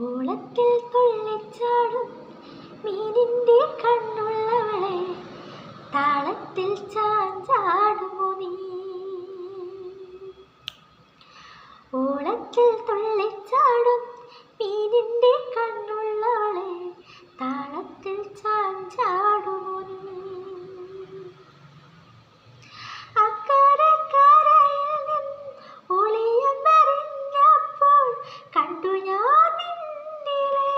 ഓളത്തിൽ തുള്ളിച്ചാടും മീനിൻ്റെ കണ്ണുള്ളവളെ, താളത്തിൽ ചാഞ്ചാടുമോ നീ? ഓളത്തിൽ തുള്ളിച്ചാടും മീനിൻ്റെ കണ്ണുള്ളവളെ, താളത്തിൽ ചാഞ്ചാടുമോ നീ? അക്കരക്കരയിൽ നിന്ന് ഒളിയമെറിഞ്ഞപ്പോൾ കണ്ടു ഞാൻ നിന്നിലെ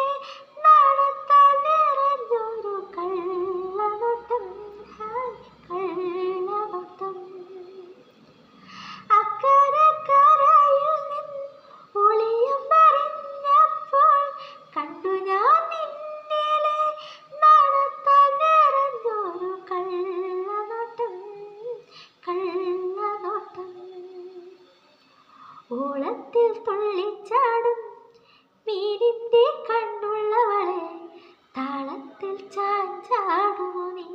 നാണത്താൽ നിറഞ്ഞൊരു കള്ളനോട്ടം, കള്ളനോട്ടം. അക്കരക്കരയിൽ നിന്ന് ഒളിയമെറിഞ്ഞപ്പോൾ കണ്ടു ഞാൻ നിന്നിലെ നാണത്താൽ നിറഞ്ഞൊരു കള്ളനോട്ടം, കള്ളനോട്ടം. ഓളത്തിൽ തുള്ളിച്ചാടും മീനിൻ്റെ കണ്ണുള്ളവളെ, താളത്തിൽ ചാഞ്ചാടുമോ നീ?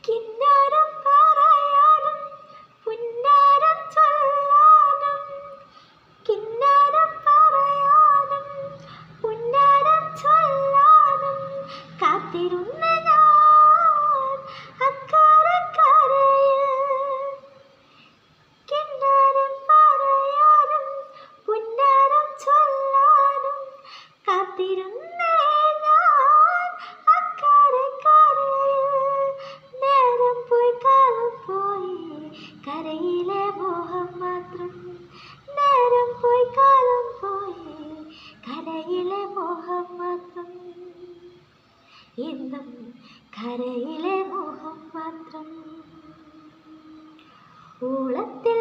കിന്നാരം പറയാനും പുന്നാരം ചൊല്ലാനും, കിന്നാരം പറയാനും പുന്നാരം ചൊല്ലാനും കാത്തിരുന്ന ഞാൻ അക്കരക്കരയിൽ. കിന്നാരം പറയാനും പുന്നാരം ചൊല്ലാനും കാത്തിരുന്ന ഞാൻ അക്കരക്കരയിൽ. നേരം പോയി കാലം പോയി കരയിലെ മോഹം മാത്രം, നേരം പോയി കാലം പോയി കരയിലെ മോഹം മാത്രം, ഇന്നും കരയിലെ മോഹം മാത്രം. ഓളത്തിൽ